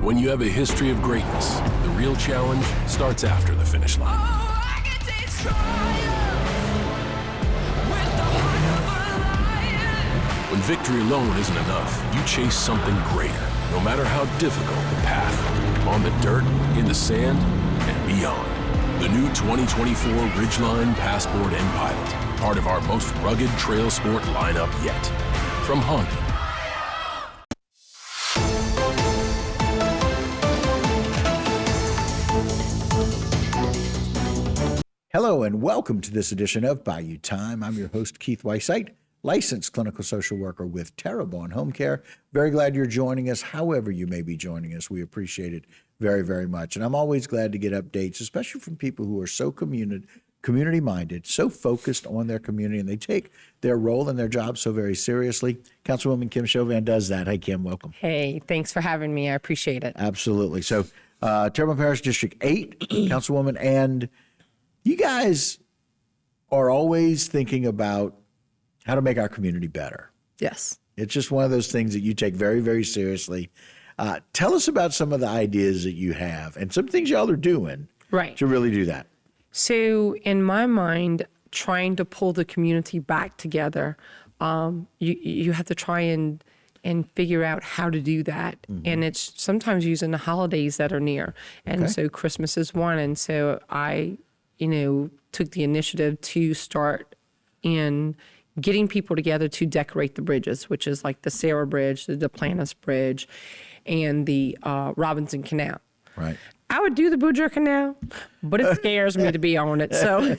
When you have a history of greatness, the real challenge starts after the finish line. I can taste triumph with the heart of a lion. When victory alone isn't enough, you chase something greater, no matter how difficult the path. On the dirt, in the sand, and beyond. The new 2024 Ridgeline, Passport, and Pilot, part of our most rugged trail sport lineup yet. From Honda. Hello and welcome to this edition of Bayou Time. I'm your host, Keith Weissite, licensed clinical social worker with Terrebonne Home Care. Very glad you're joining us, however you may be joining us. We appreciate it very, very much. And I'm always glad to get updates, especially from people who are so community-minded, so focused on their community, and they take their role and their job so very seriously. Councilwoman Kim Chauvin does that. Hey, Kim, welcome. Hey, thanks for having me. I appreciate it. Absolutely. So, Terrebonne Parish District 8, Councilwoman, and you guys are always thinking about how to make our community better. Yes. It's just one of those things that you take very, very seriously. Tell us about some of the ideas that you have and some things y'all are doing to really do that. So in my mind, trying to pull the community back together, you have to try and figure out how to do that. Mm-hmm. And it's sometimes using the holidays that are near. And so Christmas is one. And so I took the initiative to start in getting people together to decorate the bridges, which is like the Sarah Bridge, the Duplantis Bridge, and the Robinson Canal. Right. I would do the Boudreaux Canal, but it scares me to be on it. So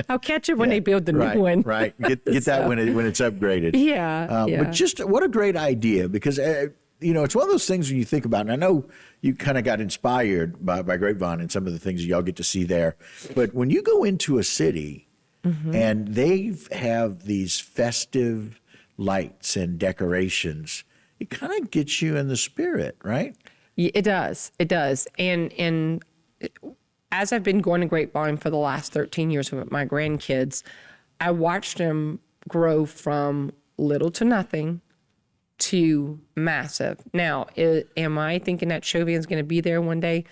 I'll catch it when they build the new one. Right. Get that when it's upgraded. Yeah. But just what a great idea, because it's one of those things when you think about it, and I know you kind of got inspired by Grapevine and some of the things that y'all get to see there. But when you go into a city and they have these festive lights and decorations, it kind of gets you in the spirit, right? Yeah, it does. It does. And as I've been going to Grapevine for the last 13 years with my grandkids, I watched them grow from little to nothing to massive. Now, am I thinking that Chauvin's going to be there one day?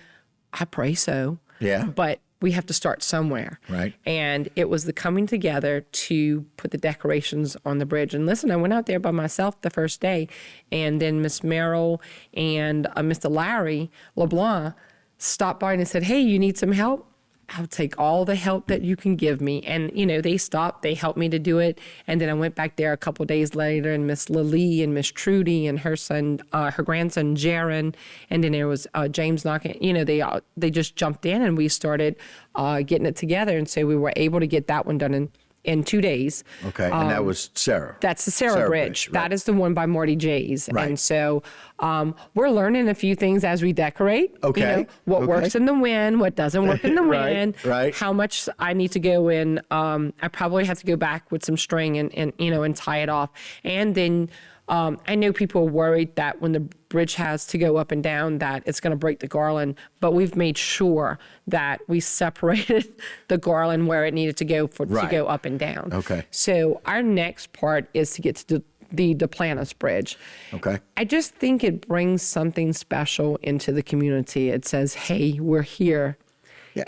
I pray so. Yeah. But we have to start somewhere. Right. And it was the coming together to put the decorations on the bridge. And listen, I went out there by myself the first day, and then Miss Merrill and Mr. Larry LeBlanc stopped by and said, hey, you need some help? I'll take all the help that you can give me. And, they stopped. They helped me to do it. And then I went back there a couple of days later, and Miss Lily and Miss Trudy and her son, her grandson, Jaron. And then there was James knocking. They just jumped in, and we started getting it together. And so we were able to get that one done in 2 days. Okay, and that was Sarah. That's the Sarah Bridge. Right. That is the one by Marty J's. Right. And so we're learning a few things as we decorate. Okay. What works in the wind, what doesn't work in the wind. Right. How much I need to go in. I probably have to go back with some string and tie it off. And then I know people are worried that when the bridge has to go up and down that it's going to break the garland, but we've made sure that we separated the garland where it needed to go to go up and down. Okay. So our next part is to get to the Duplantis Bridge. Okay. I just think it brings something special into the community. It says, hey, we're here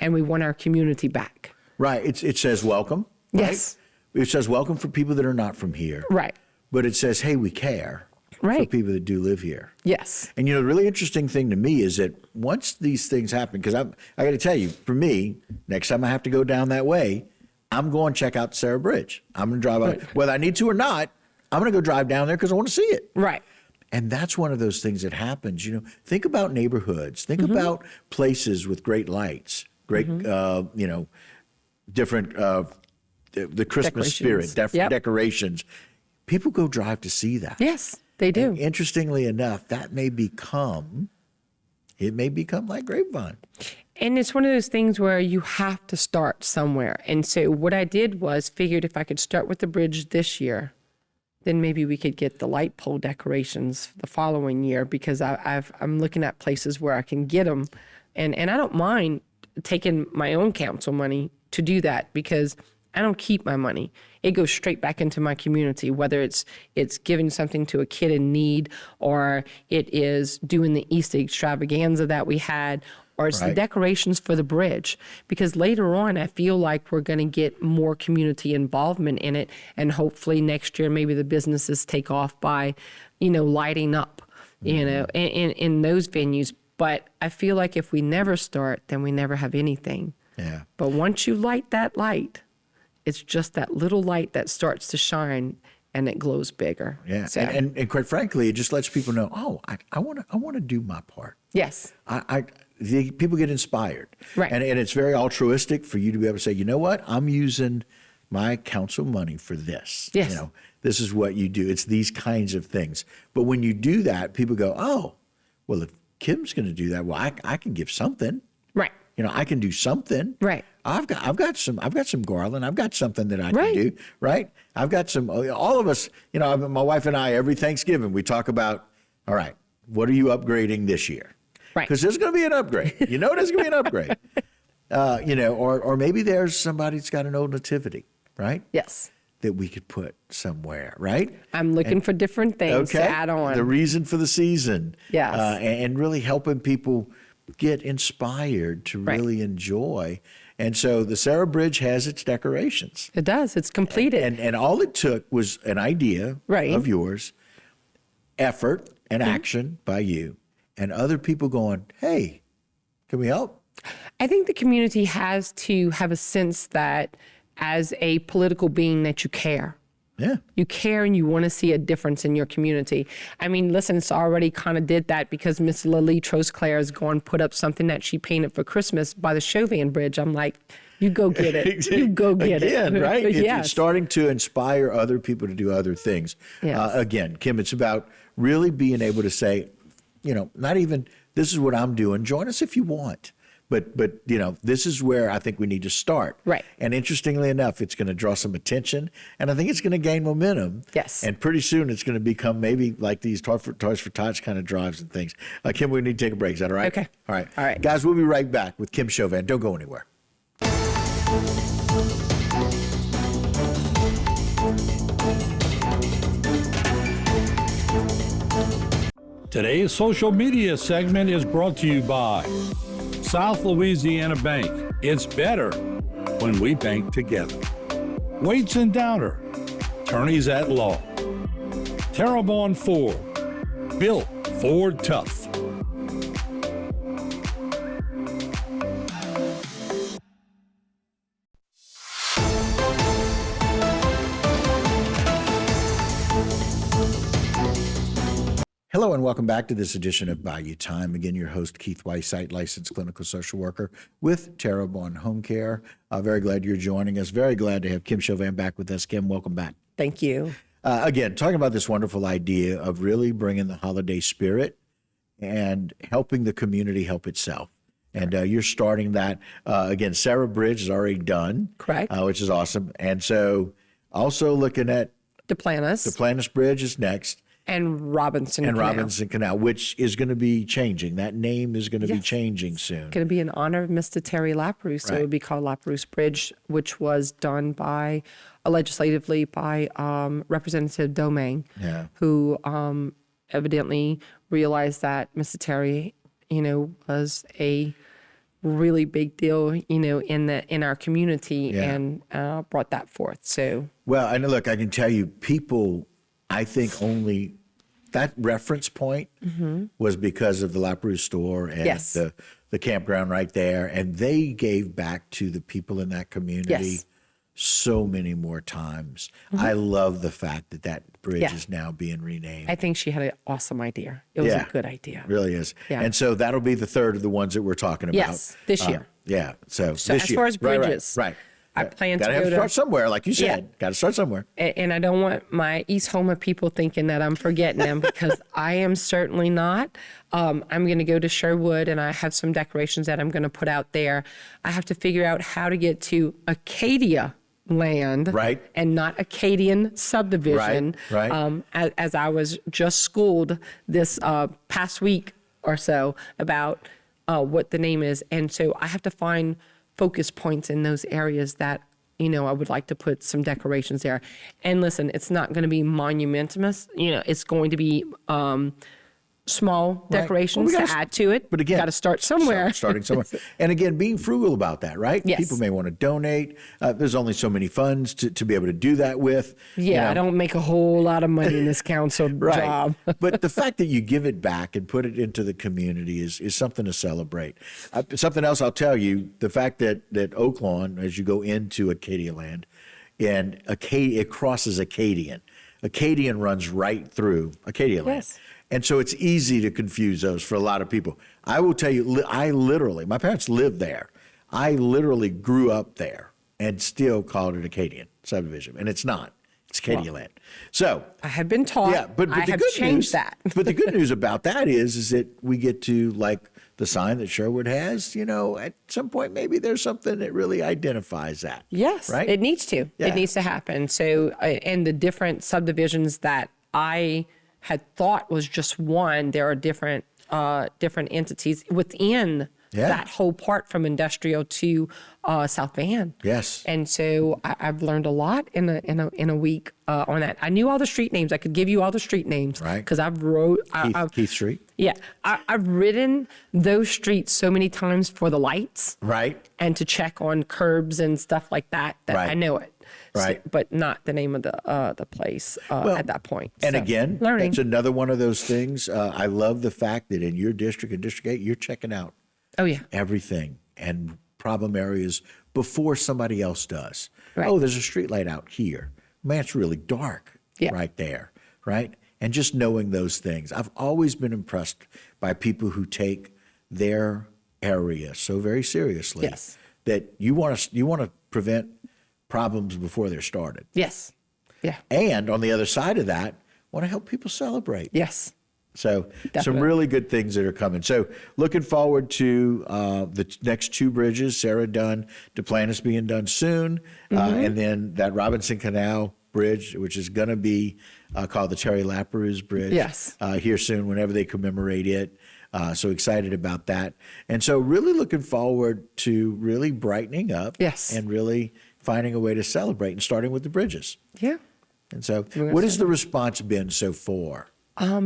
and we want our community back. Right. It says welcome. Right? Yes. It says welcome for people that are not from here. Right. But it says, hey, we care for people that do live here. Yes. And, the really interesting thing to me is that once these things happen, because I got to tell you, for me, next time I have to go down that way, I'm going to check out the Sarah Bridge. I'm going to drive out. Whether I need to or not, I'm going to go drive down there because I want to see it. Right. And that's one of those things that happens. Think about neighborhoods. Think about places with great lights, great, different, the Christmas spirit, decorations. People go drive to see that. Yes, they do. And interestingly enough, that may become like Grapevine. And it's one of those things where you have to start somewhere. And so what I did was figured if I could start with the bridge this year, then maybe we could get the light pole decorations the following year, because I'm looking at places where I can get them. And I don't mind taking my own council money to do that, because I don't keep my money. It goes straight back into my community, whether it's giving something to a kid in need, or it is doing the Easter extravaganza that we had, or it's the decorations for the bridge. Because later on, I feel like we're going to get more community involvement in it, and hopefully next year maybe the businesses take off by, lighting up, in those venues. But I feel like if we never start, then we never have anything. Yeah. But once you light that light, it's just that little light that starts to shine, and it glows bigger. Yeah, So, and quite frankly, it just lets people know, I want to do my part. yes. People get inspired. Right. And it's very altruistic for you to be able to say, you know what, I'm using my council money for this. Yes. This is what you do. It's these kinds of things. But when you do that, people go, oh, well, if Kim's going to do that, well, I can give something. Right. I can do something. Right. I've got some garland. I've got something that I can Right. do. Right. I've got some. All of us. My wife and I, every Thanksgiving, we talk about. All right, what are you upgrading this year? Right. Because there's going to be an upgrade. There's going to be an upgrade. Or maybe there's somebody that's got an old nativity, right? Yes. That we could put somewhere, right? I'm looking for different things to add on. The reason for the season. Yes. And really helping people get inspired to really enjoy. And so the Sarah Bridge has its decorations. It does. It's completed. And all it took was an idea of yours, effort and action by you, and other people going, hey, can we help? I think the community has to have a sense that as a political being that you care. Yeah. You care and you want to see a difference in your community. I mean, listen, it's already kind of did that because Miss Lily Trosclair is going to put up something that she painted for Christmas by the Chauvin Bridge. I'm like, you go get it. You go get Again, it. right? If you're Yes. starting to inspire other people to do other things. Yes. Again, Kim, it's about really being able to say, not even, this is what I'm doing. Join us if you want. But this is where I think we need to start. Right. And interestingly enough, it's going to draw some attention, and I think it's going to gain momentum. Yes. And pretty soon it's going to become maybe like these Toys for Tots kind of drives and things. Kim, we need to take a break. Is that all right? Okay. All right. All right. Guys, we'll be right back with Kim Chauvin. Don't go anywhere. Today's social media segment is brought to you by South Louisiana Bank. It's better when we bank together. Waits and Downer, attorneys at law. Terrebonne Ford, built Ford tough. Hello and welcome back to this edition of Bayou Time. Again, your host, Keith Whiteside, licensed clinical social worker with Terrebonne Home Care. Very glad you're joining us. Very glad to have Kim Chauvin back with us. Kim, welcome back. Thank you. Again, talking about this wonderful idea of really bringing the holiday spirit and helping the community help itself. And you're starting that. Again, Sarah Bridge is already done. Correct. Which is awesome. And so also looking at Duplantis. Duplantis Bridge is next. And Robinson And Canal. Robinson Canal, which is going to be changing. That name is going to be changing soon. Going to be in honor of Mr. Terry Laprousse. So it would be called Laprousse Bridge, which was done by legislatively by Representative Domingue, who evidently realized that Mr. Terry, was a really big deal, in our community and brought that forth. So Well, and look, I can tell you, people, I think only that reference point was because of the Laprousse store and the campground right there. And they gave back to the people in that community so many more times. I love the fact that that bridge is now being renamed. I think she had an awesome idea. It was a good idea. It really is. Yeah. And so that'll be the third of the ones that we're talking about. Yes, this year. So So this as year. far as bridges, Right. I plan to Gotta go have to to start somewhere, like you said. Got to start somewhere. and I don't want my East Houma people thinking that I'm forgetting them because I am certainly not. I'm going to go to Sherwood and I have some decorations that I'm going to put out there. I have to figure out how to get to Acadia land and not Acadian subdivision. As I was just schooled this past week or so about what the name is. And so I have to find focus points in those areas that I would like to put some decorations there. And listen, it's not going to be monumentous. It's going to be small decorations to add to it. But again, got to start somewhere. Starting somewhere. And again, being frugal about that, right? Yes. People may want to donate. There's only so many funds to be able to do that with. Yeah, I don't make a whole lot of money in this council job. But the fact that you give it back and put it into the community is something to celebrate. Something else I'll tell you, the fact that Oak Lawn, as you go into Acadia Land, and it crosses Acadian. Acadian runs right through Acadia Land. Yes. And so it's easy to confuse those for a lot of people. I will tell you, my parents lived there. I literally grew up there and still called it Acadian subdivision. And it's not. It's Acadia Land. So I have been taught. yeah, but I the have good changed news, that. but the good news about that is that we get to, like the sign that Sherwood has, at some point, maybe there's something that really identifies that. Yes, right? it needs to. Yeah. It needs to happen. So, and the different subdivisions that I had thought was just one, there are different entities within that whole part from industrial to South Van. Yes. And so I've learned a lot in a week on that. I knew all the street names. I could give you all the street names, Right. Because I've Keith Street. Yeah, I've ridden those streets so many times for the lights, Right. and to check on curbs and stuff like that. Right. I know it. Right. But not the name of the place at that point. And So, again, learning. that's another one of those things. I love the fact that in your district, in District 8, you're checking out Oh yeah. everything and problem areas before somebody else does. Right. Oh, there's a street light out here. Man, it's really dark right there, right? And just knowing those things. I've always been impressed by people who take their area so very seriously Yes. that you want to prevent problems before they're started. Yes. Yeah. And on the other side of that, want to help people celebrate. Yes. So some Definitely. really good things that are coming. So looking forward to the next two bridges, Sarah done, Duplantis being done soon, and then that Robinson Canal Bridge, which is going to be called the Terry Lapperouse Bridge. Yes. Here soon, whenever they commemorate it. So excited about that. And so really looking forward to really brightening up. Yes. And really finding a way to celebrate and starting with the bridges. Yeah. And so what has the response been so far?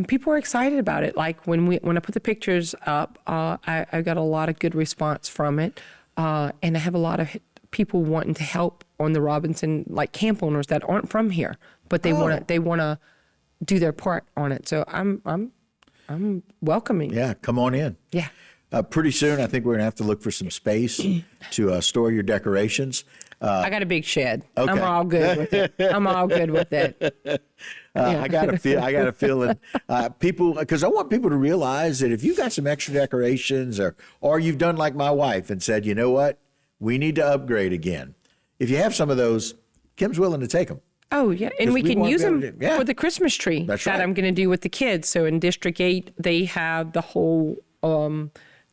People are excited about it. Like when I put the pictures up, I got a lot of good response from it, and I have a lot of people wanting to help on the Robinson, like camp owners that aren't from here, but they want to do their part on it. So I'm welcoming. Yeah, come on in. Yeah. Pretty soon, I think we're going to have to look for some space to store your decorations. I got a big shed. Okay. I'm all good with it. I got a feeling people, because I want people to realize that if you got some extra decorations or you've done like my wife and said, you know what, we need to upgrade again. If you have some of those, Kim's willing to take them. Oh, yeah. And we we can want use them them to- yeah. for the Christmas tree That's that right. I'm going to do with the kids. So in District 8, they have the whole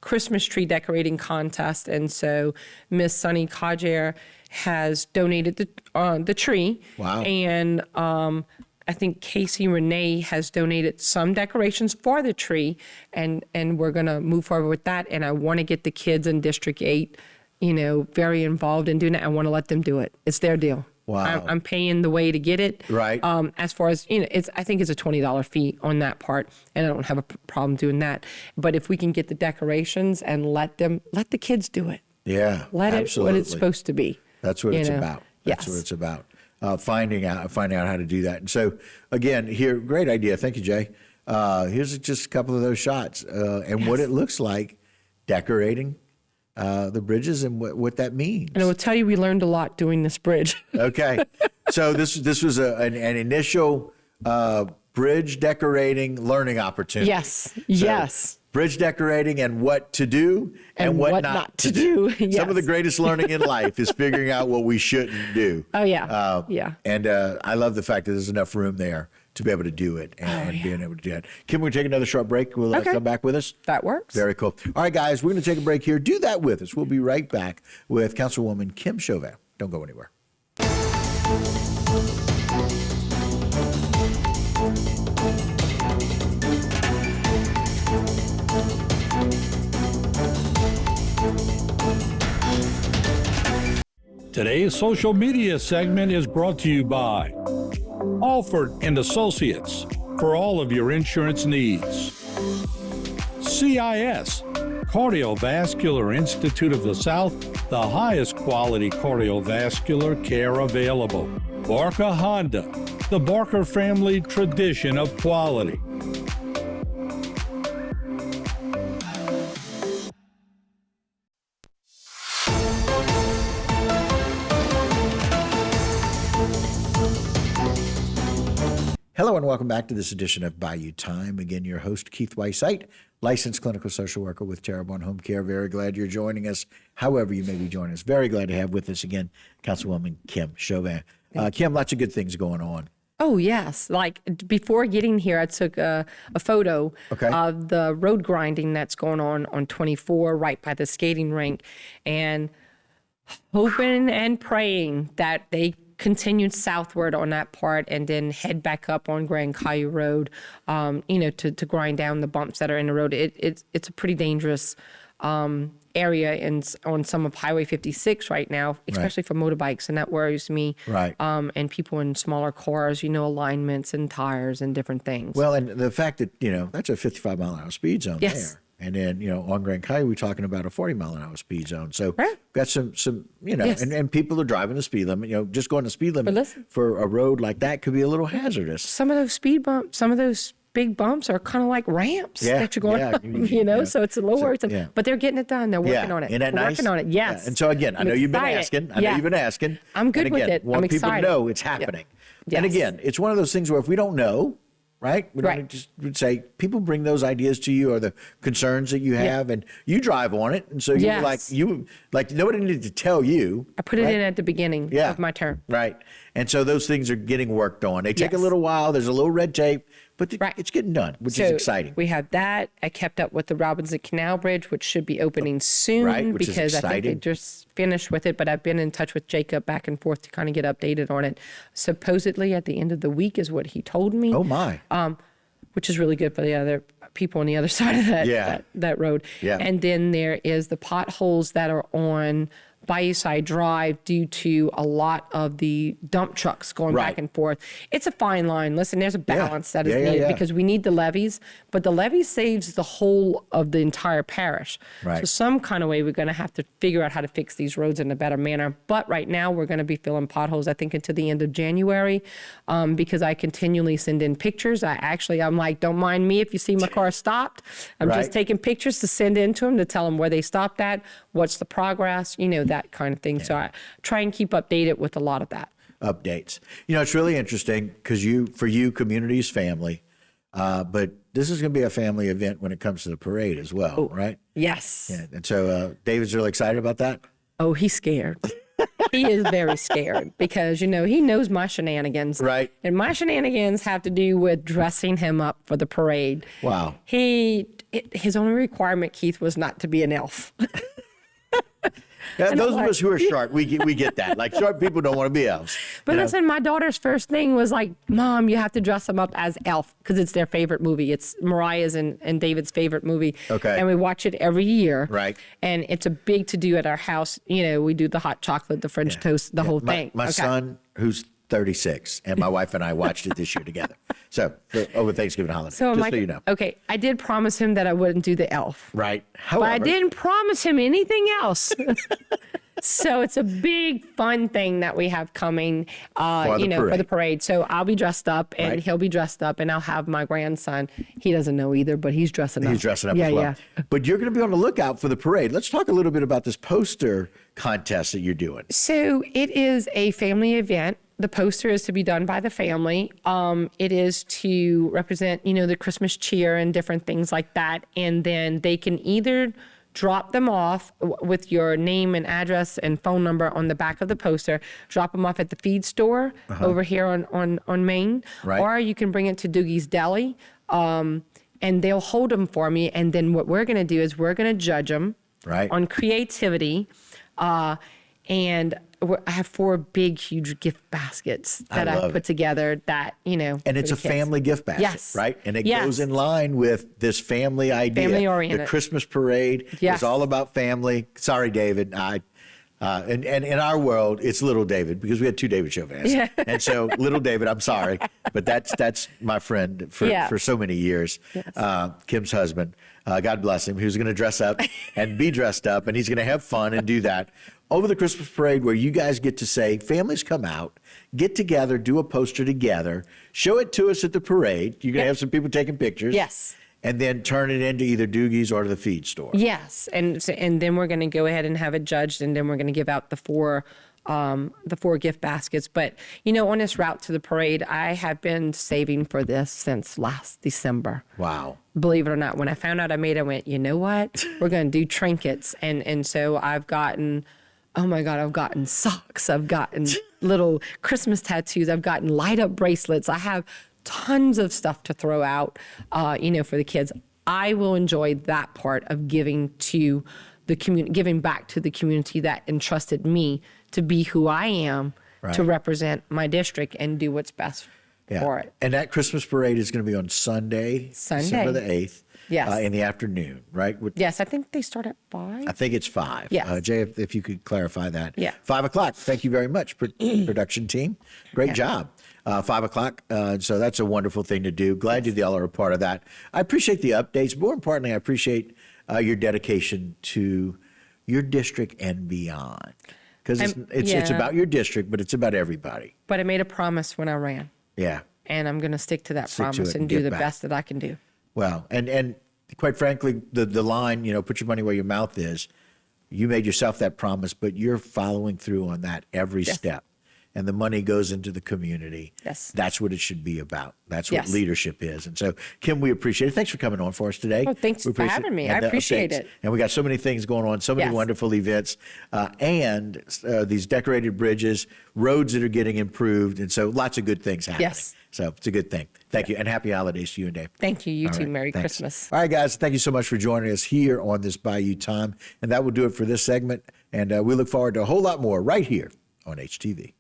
Christmas tree decorating contest. And so Miss Sunny Kajer has donated the tree. Wow. And I think Casey Renee has donated some decorations for the tree. And we're going to move forward with that. And I want to get the kids in District 8, very involved in doing it. I want to let them do it. It's their deal. Wow. I'm paying the way to get it. Right. As far as, I think it's a $20 fee on that part, and I don't have a problem doing that. But if we can get the decorations and let the kids do it. Yeah, Let absolutely. it what it's supposed to be. That's what it's know? about. That's Yes. what it's about. Finding out how to do that. And so, again, here, great idea. Thank you, Jay. Here's just a couple of those shots and what it looks like decorating the bridges and what that means. And I will tell you, we learned a lot doing this bridge. Okay. So this was an initial bridge decorating learning opportunity. Yes. So, Yes. Bridge decorating and what to do and what not to do. Some of the Yes. greatest learning in life is figuring out what we shouldn't do. Oh, yeah. Yeah. And I love the fact that there's enough room there to be able to do it and being able to do it. Kim, we're take another short break. Will Okay. come back with us? That works. Very cool. All right, guys, we're going to take a break here. Do that with us. We'll be right back with Councilwoman Kim Chauvin. Don't go anywhere. Today's social media segment is brought to you by Alford and Associates for all of your insurance needs. CIS, Cardiovascular Institute of the South, the highest quality cardiovascular care available. Barker Honda, the Barker family tradition of quality. Hello and welcome back to this edition of Bayou Time. Again, your host, Keith Whiteside, licensed clinical social worker with Terrebonne Home Care. Very glad you're joining us, however you may be joining us. Very glad to have with us again Councilwoman Kim Chauvin. Kim, lots of good things going on. Oh, yes. Like before getting here, I took a photo of the road grinding that's going on 24 right by the skating rink, and hoping and praying that they continued southward on that part and then head back up on Grand Caillou Road, to grind down the bumps that are in the road. It's a pretty dangerous area on some of Highway 56 right now, especially for motorbikes, and that worries me. Right. And people in smaller cars, alignments and tires and different things. Well, and the fact that, that's a 55-mile-an-hour speed zone there. And then, on Grand Caillou, we're talking about a 40-mile-an-hour speed zone. So got some and people are driving the speed limit. Just going the speed limit for a road like that could be a little hazardous. Some of those speed bumps, some of those big bumps are kind of like ramps that you're going up, so it's a little worrisome. But they're getting it done. They're working on it. Isn't that nice? Working on it, yes. Yeah. And so, again, I know you've been asking. I'm good with it. Want I'm people excited. to know it's happening. Yes. And again, it's one of those things where if we don't know, we don't just say, people bring those ideas to you or the concerns that you have, and you drive on it. And so you're like nobody needed to tell you. I put it in at the beginning of my term. Right. And so those things are getting worked on. They take a little while. There's a little red tape, but it's getting done, which is exciting. We have that. I kept up with the Robinson Canal Bridge, which should be opening soon, because I think they just finished with it. But I've been in touch with Jacob back and forth to kind of get updated on it. Supposedly at the end of the week is what he told me. Oh, my. Which is really good for the other people on the other side of that road. Yeah. And then there is the potholes that are on Bayou Side Drive due to a lot of the dump trucks going back and forth. It's a fine line. Listen, there's a balance that is needed because we need the levees, but the levee saves the whole of the entire parish. Right. So some kind of way we're going to have to figure out how to fix these roads in a better manner. But right now we're going to be filling potholes, I think, until the end of January, because I continually send in pictures. I'm like, don't mind me if you see my car stopped. I'm just taking pictures to send in to them to tell them where they stopped at, what's the progress, that kind of thing. So I try and keep updated with a lot of that. Updates. It's really interesting because for you, community's family, but this is going to be a family event when it comes to the parade as well, right? Yes. Yeah. And so David's really excited about that. Oh, he's scared. He is very scared because, he knows my shenanigans. Right. And my shenanigans have to do with dressing him up for the parade. Wow. His only requirement, Keith, was not to be an elf. Those of us who are sharp, we get that. Like, sharp people don't want to be elves. But listen, my daughter's first thing was like, Mom, you have to dress them up as Elf because it's their favorite movie. It's Mariah's and David's favorite movie. Okay. And we watch it every year. Right. And it's a big to-do at our house. We do the hot chocolate, the French toast, the whole thing. My son, who's 36, and my wife and I watched it this year together. So, over Thanksgiving holiday, just so you know. Okay, I did promise him that I wouldn't do the elf. Right. However, but I didn't promise him anything else. So it's a big, fun thing that we have coming, for the parade. So I'll be dressed up, and he'll be dressed up, and I'll have my grandson. He doesn't know either, but he's dressing up. He's dressing up as well. Yeah. But you're going to be on the lookout for the parade. Let's talk a little bit about this poster contest that you're doing. So it is a family event. The poster is to be done by the family. It is to represent, the Christmas cheer and different things like that. And then they can either drop them off with your name and address and phone number on the back of the poster, drop them off at the feed store over here on Main, or you can bring it to Doogie's Deli, and they'll hold them for me. And then what we're going to do is we're going to judge them on creativity, and I have 4 big, huge gift baskets that I put together that, And it's a family gift basket, right? And it goes in line with this family idea. Family oriented. The Christmas parade is all about family. Sorry, David. And in our world, it's little David because we had 2 David Chauvins. Yeah. And so little David, I'm sorry, but that's my friend for so many years. Yes. Kim's husband, God bless him, who's going to dress up and be dressed up, and he's going to have fun and do that over the Christmas parade, where you guys get to say, families come out, get together, do a poster together, show it to us at the parade. You're going to have some people taking pictures. Yes. And then turn it into either Doogie's or the feed store. Yes, and then we're going to go ahead and have it judged, and then we're going to give out the four gift baskets. But on this route to the parade, I have been saving for this since last December. Wow. Believe it or not, when I found out I went, you know what? We're going to do trinkets, and so I've gotten. Oh my God, I've gotten socks. I've gotten little Christmas tattoos. I've gotten light up bracelets. I have tons of stuff to throw out, for the kids. I will enjoy that part of giving to the community, giving back to the community that entrusted me to be who I am, to represent my district and do what's best for it. And that Christmas parade is going to be on Sunday, December the 8th. Yes. In the afternoon, right? Yes, I think they start at 5. I think it's 5. Yes. Jay, if you could clarify that. Yeah. 5 o'clock. Thank you very much, production team. Great job. 5 o'clock. So that's a wonderful thing to do. Glad you all are a part of that. I appreciate the updates. More importantly, I appreciate your dedication to your district and beyond. Because it's about your district, but it's about everybody. But I made a promise when I ran. Yeah. And I'm going to stick to that promise and do the best that I can do. Well, and quite frankly, the line, put your money where your mouth is, you made yourself that promise, but you're following through on that every step. And the money goes into the community. Yes. That's what it should be about. That's what leadership is. And so, Kim, we appreciate it. Thanks for coming on for us today. Oh, thanks for having me. I appreciate it. And we got so many things going on, so many wonderful events, and these decorated bridges, roads that are getting improved. And so lots of good things happening. Yes. So it's a good thing. Thank you. And happy holidays to you and Dave. Thank you. You too. Right, Merry thanks. Christmas. All right, guys. Thank you so much for joining us here on this Bayou Time. And that will do it for this segment. And we look forward to a whole lot more right here on HTV.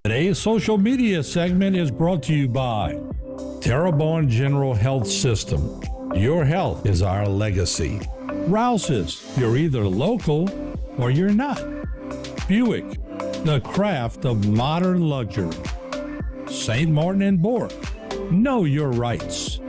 Today's social media segment is brought to you by Terrebonne General Health System. Your health is our legacy. Rouse's, you're either local or you're not. Buick, the craft of modern luxury. St. Martin and Bourke, know your rights.